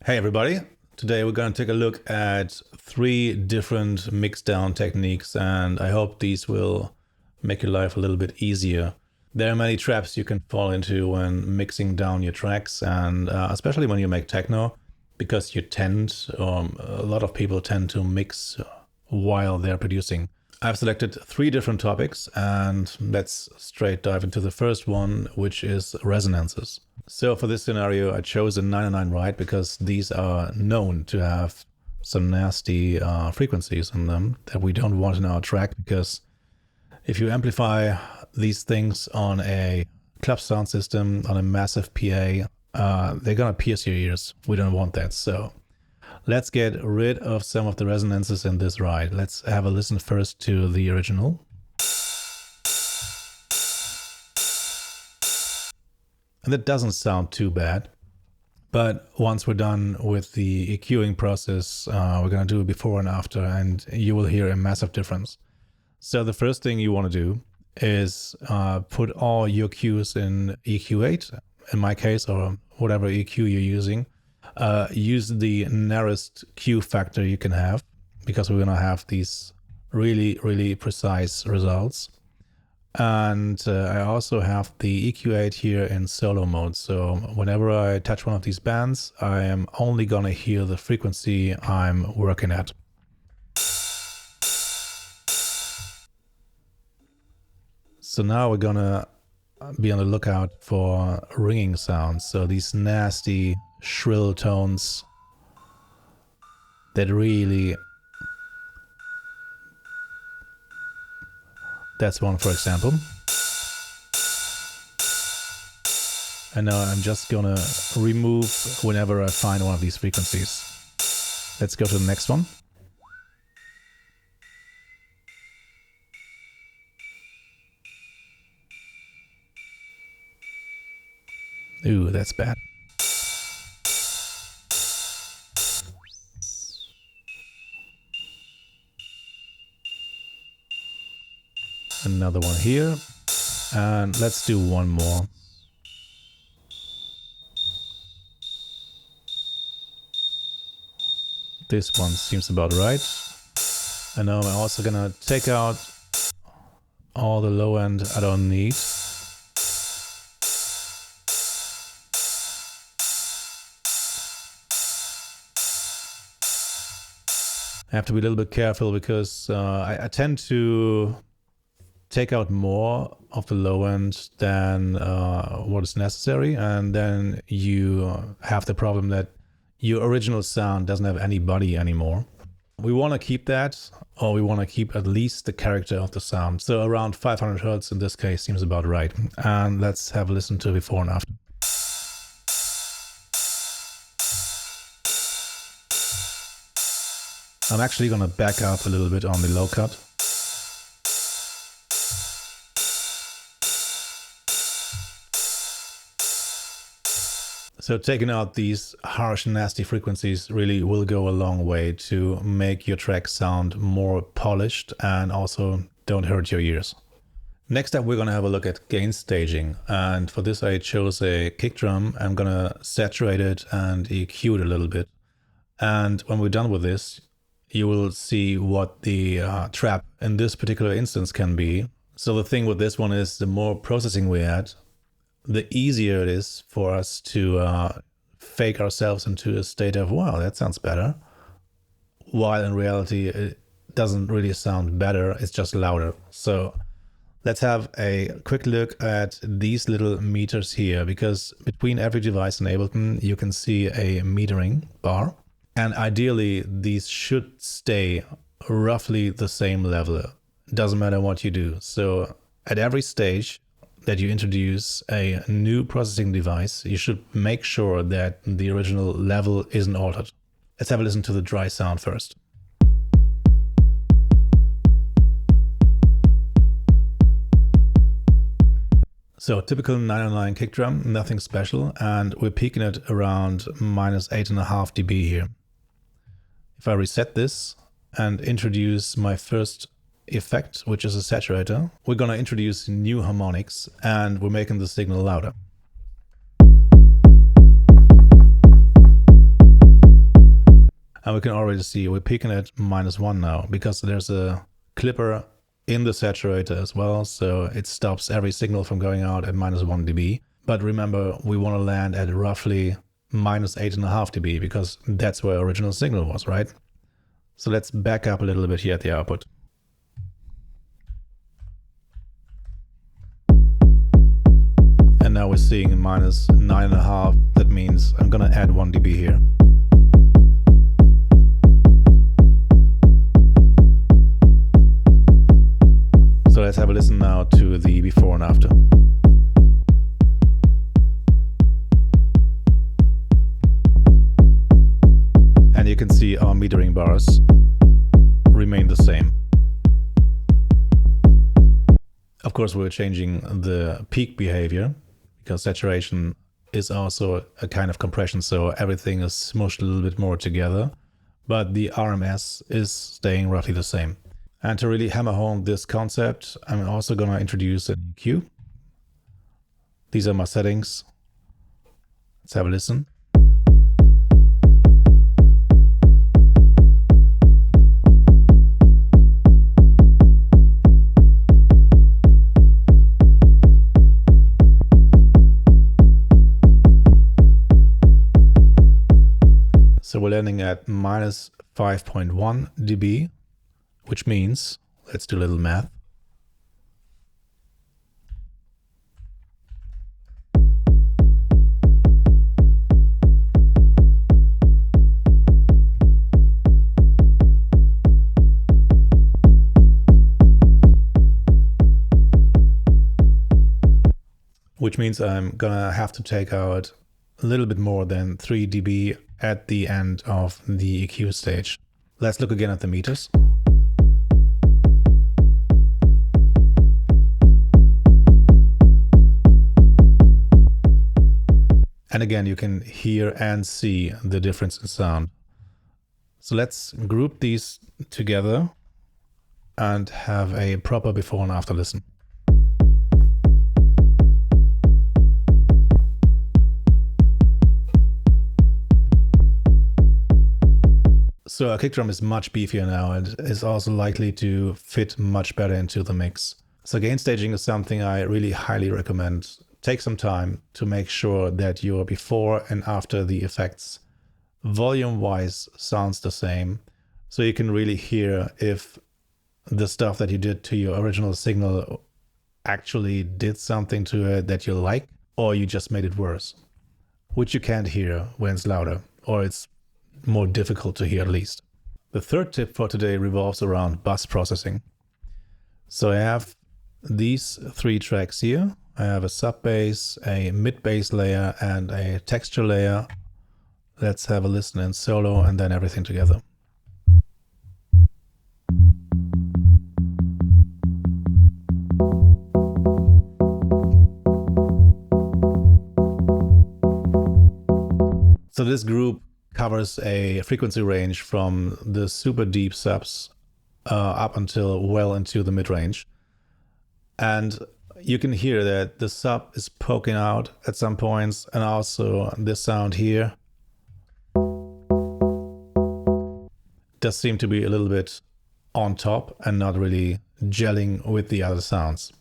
Hey everybody, today we're going to take a look at 3 different mixdown techniques, and I hope these will make your life a little bit easier. There are many traps you can fall into when mixing down your tracks, and especially when you make techno, because a lot of people tend to mix while they're producing. I've selected 3 different topics, and let's straight dive into the first one, which is resonances. So for this scenario, I chose a 909 right because these are known to have some nasty frequencies in them that we don't want in our track, because if you amplify these things on a club sound system, on a massive PA, they're gonna pierce your ears. We don't want that. So let's get rid of some of the resonances in this ride. Let's have a listen first to the original. And it doesn't sound too bad, but once we're done with the EQing process, we're gonna do a before and after, and you will hear a massive difference. So the first thing you want to do is put all your cues in EQ8, in my case, or whatever EQ you're using. Use the narrowest Q factor you can have, because we're gonna have these really precise results. And I also have the EQ8 here in solo mode, so whenever I touch one of these bands, I am only gonna hear the frequency I'm working at. So now we're gonna be on the lookout for ringing sounds, so these nasty shrill tones that really... That's one, for example. And now I'm just gonna remove whenever I find one of these frequencies. Let's go to the next one. Ooh, that's bad. Another one here, and let's do one more. This one seems about right. And now I'm also gonna take out all the low end I don't need. I have to be a little bit careful, because I tend to take out more of the low end than what is necessary, and then you have the problem that your original sound doesn't have any body anymore. We want to keep that, or we want to keep at least the character of the sound. So around 500 Hertz in this case seems about right. And let's have a listen to before and after. I'm actually going to back up a little bit on the low cut. So taking out these harsh, nasty frequencies really will go a long way to make your track sound more polished and also don't hurt your ears. Next up, we're gonna have a look at gain staging. And for this, I chose a kick drum. I'm gonna saturate it and EQ it a little bit. And when we're done with this, you will see what the trap in this particular instance can be. So the thing with this one is, the more processing we add, the easier it is for us to fake ourselves into a state of, wow, that sounds better. While in reality, it doesn't really sound better, it's just louder. So let's have a quick look at these little meters here, because between every device in Ableton, you can see a metering bar. And ideally, these should stay roughly the same level. Doesn't matter what you do. So at every stage that you introduce a new processing device, you should make sure that the original level isn't altered. Let's have a listen to the dry sound first. So typical 909 kick drum, nothing special, and we're peaking it around -8.5 dB here. If I reset this and introduce my first effect, which is a saturator, we're gonna introduce new harmonics, and we're making the signal louder. And we can already see we're peaking at -1 now because there's a clipper in the saturator as well. So it stops every signal from going out at -1 dB. But remember, we want to land at roughly -8.5 dB because that's where original signal was, right? So let's back up a little bit here at the output. And now we're seeing -9.5. That means I'm gonna add 1 dB here. So let's have a listen now to the before and after. And you can see our metering bars remain the same. Of course, we're changing the peak behavior because saturation is also a kind of compression, so everything is smushed a little bit more together, but the RMS is staying roughly the same. And to really hammer home this concept, I'm also going to introduce an EQ. These are my settings. Let's have a listen. So we're landing at -5.1 dB, which means, let's do a little math. Which means I'm gonna have to take out a little bit more than 3 dB at the end of the EQ stage. Let's look again at the meters. And again, you can hear and see the difference in sound. So let's group these together and have a proper before and after listen. So our kick drum is much beefier now and is also likely to fit much better into the mix. So gain staging is something I really highly recommend. Take some time to make sure that your before and after the effects volume-wise sounds the same. So you can really hear if the stuff that you did to your original signal actually did something to it that you like, or you just made it worse, which you can't hear when it's louder, or it's more difficult to hear at least. The third tip for today revolves around bus processing. So I have these 3 tracks here. I have a sub bass, a mid bass layer, and a texture layer. Let's have a listen in solo and then everything together. So this group covers a frequency range from the super deep subs up until well into the mid-range. And you can hear that the sub is poking out at some points, and also this sound here does seem to be a little bit on top and not really gelling with the other sounds.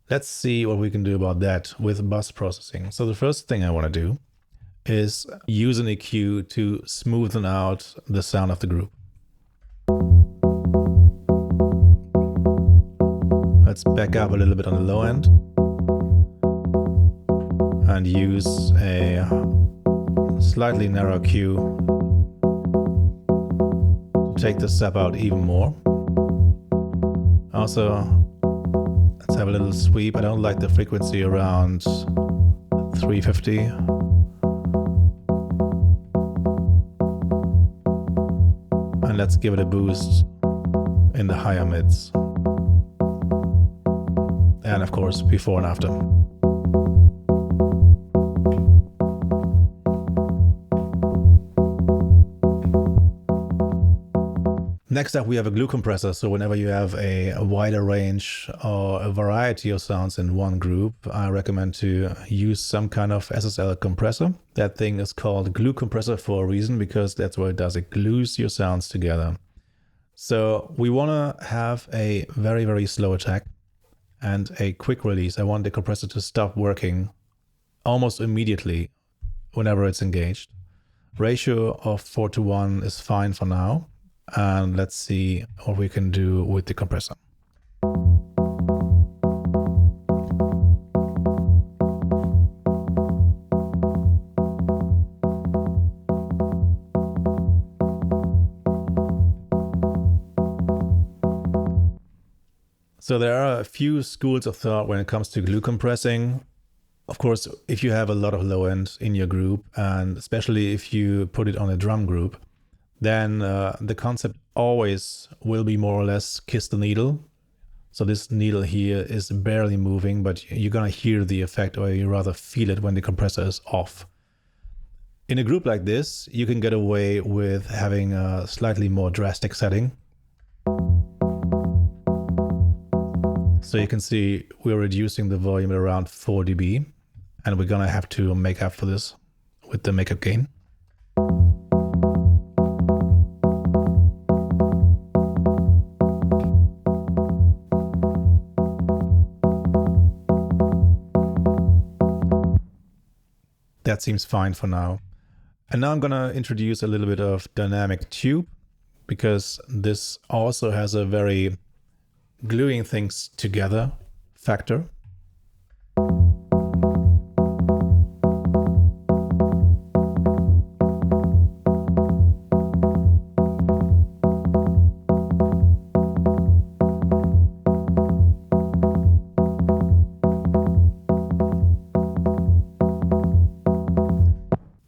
Let's see what we can do about that with bus processing. So the first thing I want to do is use an EQ to smoothen out the sound of the group. Let's back up a little bit on the low end and use a slightly narrow Q to take the sub out even more. Also, let's have a little sweep. I don't like the frequency around 350. And let's give it a boost in the higher mids. And of course, before and after. Next up, we have a glue compressor. So whenever you have a wider range or a variety of sounds in one group, I recommend to use some kind of SSL compressor. That thing is called glue compressor for a reason, because that's what it does. It glues your sounds together. So we want to have a very, very slow attack and a quick release. I want the compressor to stop working almost immediately whenever it's engaged. Ratio of 4:1 is fine for now. And let's see what we can do with the compressor. So there are a few schools of thought when it comes to glue compressing. Of course, if you have a lot of low end in your group, and especially if you put it on a drum group, then the concept always will be more or less kiss the needle. So this needle here is barely moving, but you're gonna hear the effect, or you rather feel it when the compressor is off. In a group like this, you can get away with having a slightly more drastic setting. So you can see we're reducing the volume at around 4 dB, and we're gonna have to make up for this with the makeup gain. That seems fine for now. And now I'm gonna introduce a little bit of dynamic tube, because this also has a very gluing things together factor.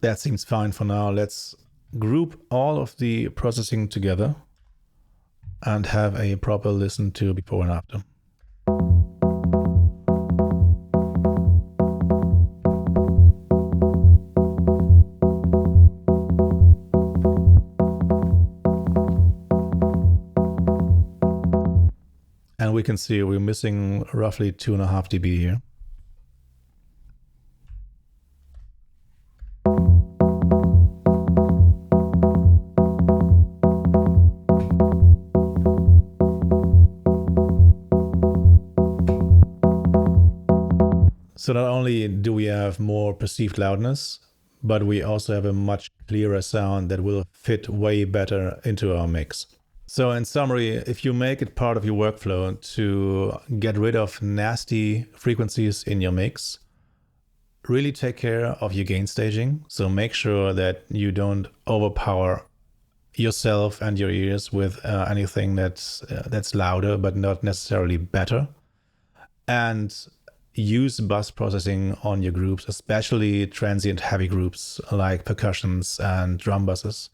That seems fine for now. Let's group all of the processing together and have a proper listen to before and after. And we can see we're missing roughly 2.5 dB here. So not only do we have more perceived loudness, but we also have a much clearer sound that will fit way better into our mix. So in summary, if you make it part of your workflow to get rid of nasty frequencies in your mix, really take care of your gain staging. So make sure that you don't overpower yourself and your ears with anything that's louder but not necessarily better. And use bus processing on your groups, especially transient heavy groups like percussions and drum buses,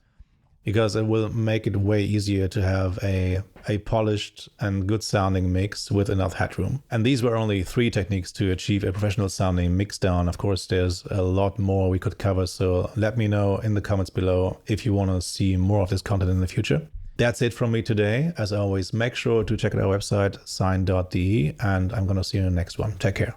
because it will make it way easier to have a polished and good sounding mix with enough headroom. And these were only 3 techniques to achieve a professional sounding mixdown. Of course, there's a lot more we could cover, so let me know in the comments below if you want to see more of this content in the future. That's it from me today. As always, make sure to check out our website, sine.de, and I'm going to see you in the next one. Take care.